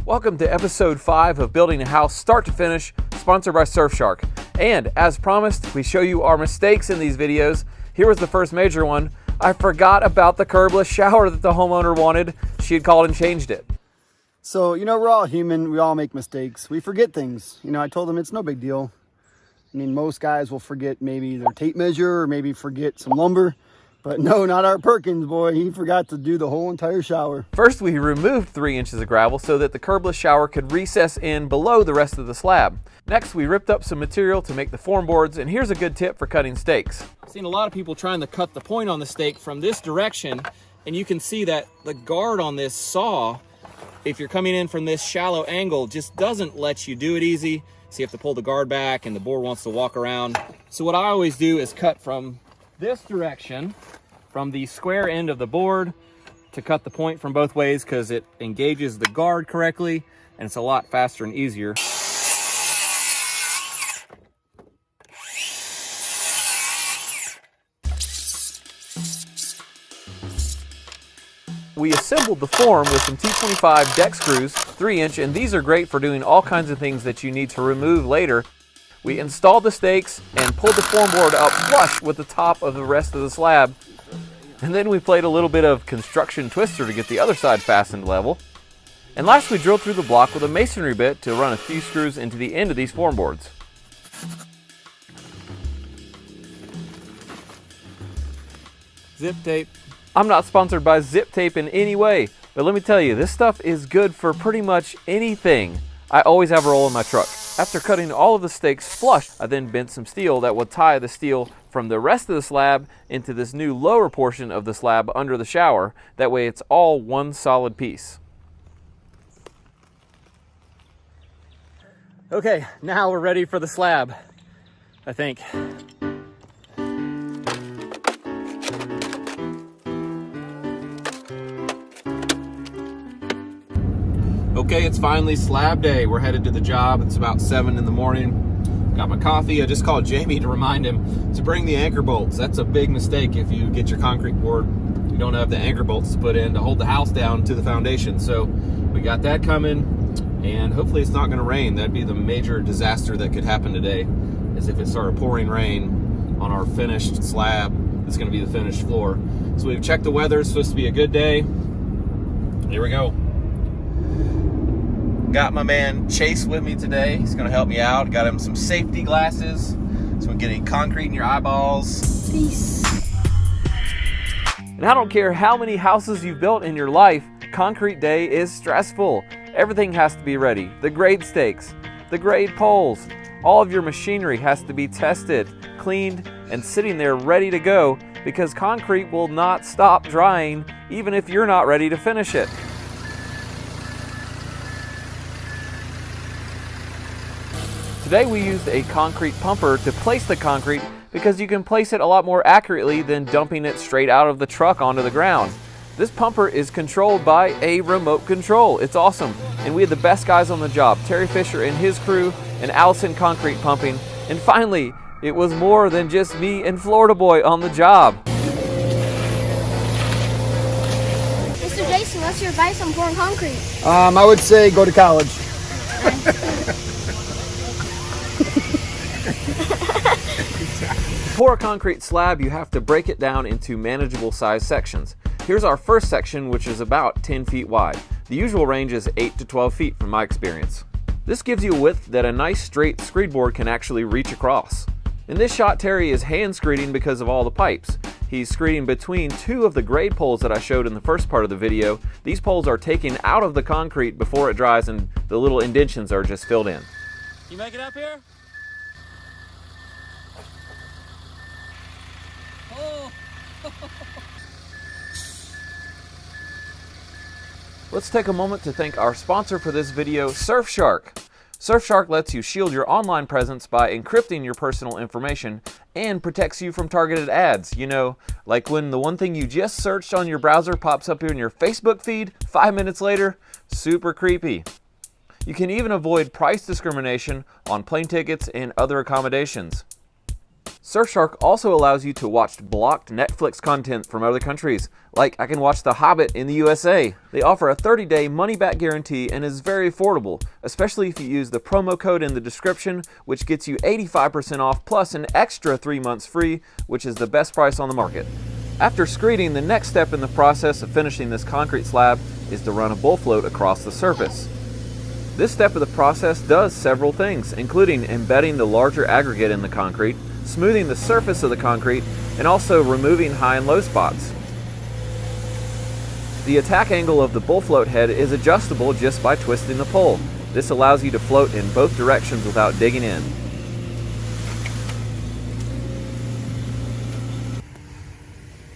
Welcome to episode 5 of Building a House Start to Finish, sponsored by Surfshark. And as promised, we show you our mistakes in these videos. Here was the first major one. I forgot about the curbless shower that the homeowner wanted. She had called and changed it. So, we're all human. We all make mistakes. We forget things. I told them it's no big deal. Most guys will forget maybe their tape measure or maybe forget some lumber. But no, not our Perkins boy. He forgot to do the whole entire shower. First, we removed 3 inches of gravel so that the curbless shower could recess in below the rest of the slab. Next, we ripped up some material to make the form boards, and here's a good tip for cutting stakes. I've seen a lot of people trying to cut the point on the stake from this direction, and you can see that the guard on this saw, if you're coming in from this shallow angle, just doesn't let you do it easy. So you have to pull the guard back and the board wants to walk around. So what I always do is cut from this direction, from the square end of the board, to cut the point from both ways because it engages the guard correctly and it's a lot faster and easier. We assembled the form with some T25 deck screws, 3-inch, and these are great for doing all kinds of things that you need to remove later. We installed the stakes and pulled the form board up flush with the top of the rest of the slab. And then we played a little bit of construction twister to get the other side fastened level. And last we drilled through the block with a masonry bit to run a few screws into the end of these form boards. Zip tape. I'm not sponsored by zip tape in any way, but let me tell you, this stuff is good for pretty much anything. I always have a roll in my truck. After cutting all of the stakes flush, I then bent some steel that would tie the steel from the rest of the slab into this new lower portion of the slab under the shower. That way it's all one solid piece. Okay, now we're ready for the slab, I think. Okay, it's finally slab day. We're headed to the job. It's about 7 in the morning. Got my coffee. I just called Jamie to remind him to bring the anchor bolts. That's a big mistake if you get your concrete board. You don't have the anchor bolts to put in to hold the house down to the foundation. So we got that coming, and hopefully it's not going to rain. That'd be the major disaster that could happen today, is if it started pouring rain on our finished slab. It's going to be the finished floor. So we've checked the weather. It's supposed to be a good day. Here we go. Got my man Chase with me today. He's gonna help me out. Got him some safety glasses so we can get any concrete in your eyeballs. Peace. And I don't care how many houses you've built in your life, concrete day is stressful. Everything has to be ready. The grade stakes, the grade poles, all of your machinery has to be tested, cleaned, and sitting there ready to go because concrete will not stop drying even if you're not ready to finish it. Today we used a concrete pumper to place the concrete because you can place it a lot more accurately than dumping it straight out of the truck onto the ground. This pumper is controlled by a remote control. It's awesome. And we had the best guys on the job, Terry Fisher and his crew, and Allison Concrete Pumping. And finally, it was more than just me and Florida Boy on the job. Mr. Jason, what's your advice on pouring concrete? I would say go to college. To pour a concrete slab, you have to break it down into manageable size sections. Here's our first section, which is about 10 feet wide. The usual range is 8 to 12 feet from my experience. This gives you a width that a nice straight screed board can actually reach across. In this shot, Terry is hand screeding because of all the pipes. He's screeding between 2 of the grade poles that I showed in the first part of the video. These poles are taken out of the concrete before it dries and the little indentions are just filled in. You make it up here? Oh. Let's take a moment to thank our sponsor for this video, Surfshark. Surfshark lets you shield your online presence by encrypting your personal information and protects you from targeted ads. Like when the one thing you just searched on your browser pops up in your Facebook feed 5 minutes later. Super creepy. You can even avoid price discrimination on plane tickets and other accommodations. Surfshark also allows you to watch blocked Netflix content from other countries, like I can watch The Hobbit in the USA. They offer a 30-day money-back guarantee and is very affordable, especially if you use the promo code in the description, which gets you 85% off plus an extra 3 months free, which is the best price on the market. After screeding, the next step in the process of finishing this concrete slab is to run a bull float across the surface. This step of the process does several things, including embedding the larger aggregate in the concrete, smoothing the surface of the concrete, and also removing high and low spots. The attack angle of the bull float head is adjustable just by twisting the pole. This allows you to float in both directions without digging in.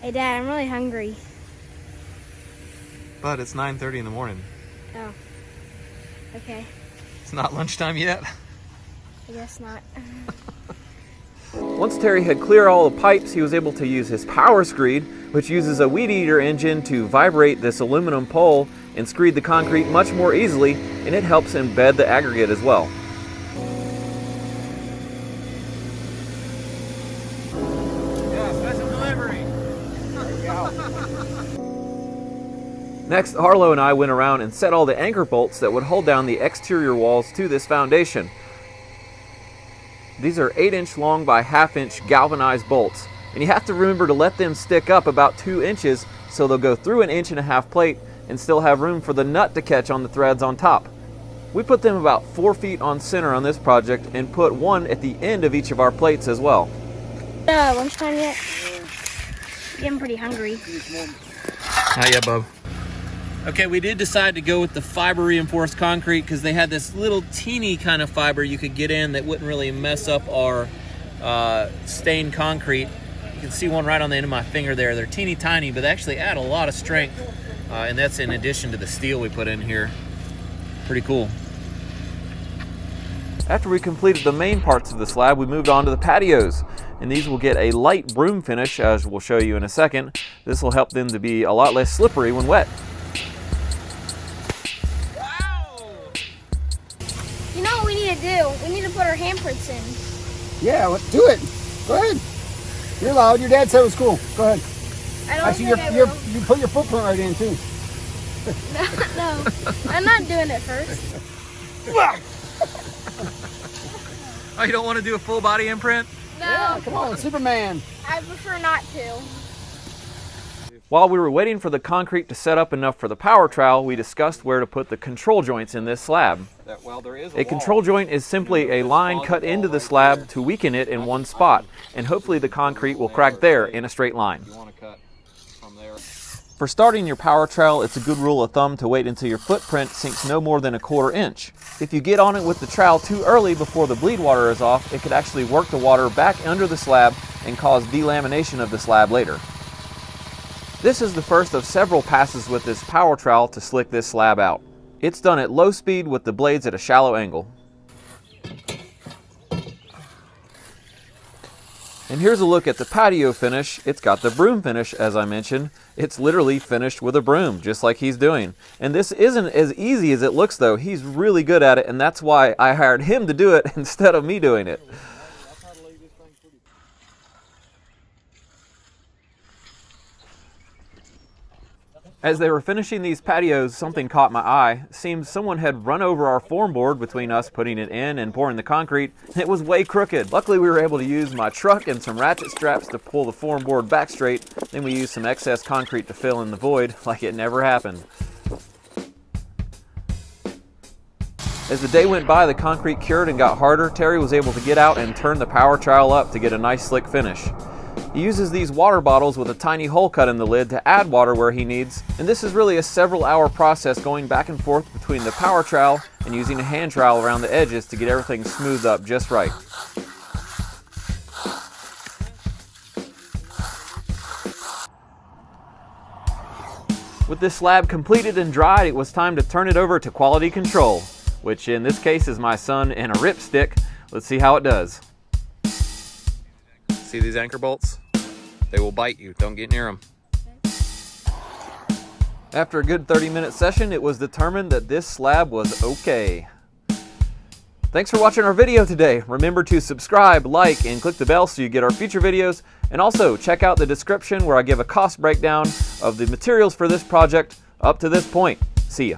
Hey Dad, I'm really hungry. But it's 9:30 in the morning. Oh. Okay. It's not lunchtime yet. I guess not. Once Terry had cleared all the pipes, he was able to use his power screed, which uses a weed eater engine to vibrate this aluminum pole and screed the concrete much more easily, and it helps embed the aggregate as well. Yeah, special delivery. Next, Harlow and I went around and set all the anchor bolts that would hold down the exterior walls to this foundation. These are 8-inch long by 1/2-inch galvanized bolts, and you have to remember to let them stick up about 2 inches so they'll go through an 1.5-inch plate and still have room for the nut to catch on the threads on top. We put them about 4 feet on center on this project and put one at the end of each of our plates as well. Lunchtime yet? Yeah, I'm pretty hungry. Yeah, bub. Okay, we did decide to go with the fiber reinforced concrete because they had this little teeny kind of fiber you could get in that wouldn't really mess up our stained concrete. You can see one right on the end of my finger there. They're teeny tiny, but they actually add a lot of strength, and that's in addition to the steel we put in here. Pretty cool. After we completed the main parts of the slab, we moved on to the patios, and these will get a light broom finish, as we'll show you in a second. This will help them to be a lot less slippery when wet. You know what we need to do? We need to put our handprints in. Yeah, do it. Go ahead. You're loud. Your dad said it was cool. Go ahead. I don't Actually, think I will. you put your footprint right in too. No, I'm not doing it first. Oh, you don't want to do a full body imprint? No, Yeah, come on, Superman. I prefer not to. While we were waiting for the concrete to set up enough for the power trowel, we discussed where to put the control joints in this slab. A control joint is simply a line cut into the slab to weaken it in one spot, and hopefully the concrete will crack there in a straight line. For starting your power trowel, it's a good rule of thumb to wait until your footprint sinks no more than 1/4 inch. If you get on it with the trowel too early before the bleed water is off, it could actually work the water back under the slab and cause delamination of the slab later. This is the first of several passes with this power trowel to slick this slab out. It's done at low speed with the blades at a shallow angle. And here's a look at the patio finish. It's got the broom finish, as I mentioned. It's literally finished with a broom, just like he's doing. And this isn't as easy as it looks, though. He's really good at it, and that's why I hired him to do it instead of me doing it. As they were finishing these patios, something caught my eye. It seems someone had run over our form board between us putting it in and pouring the concrete. It was way crooked. Luckily, we were able to use my truck and some ratchet straps to pull the form board back straight. Then we used some excess concrete to fill in the void like it never happened. As the day went by, the concrete cured and got harder. Terry was able to get out and turn the power trowel up to get a nice slick finish. He uses these water bottles with a tiny hole cut in the lid to add water where he needs, and this is really a several-hour process going back and forth between the power trowel and using a hand trowel around the edges to get everything smoothed up just right. With this slab completed and dried, it was time to turn it over to quality control, which in this case is my son and a ripstick. Let's see how it does. See these anchor bolts? They will bite you. Don't get near them. After a good 30-minute session, it was determined that this slab was okay. Thanks for watching our video today. Remember to subscribe, like, and click the bell so you get our future videos. And also check out the description where I give a cost breakdown of the materials for this project up to this point. See ya.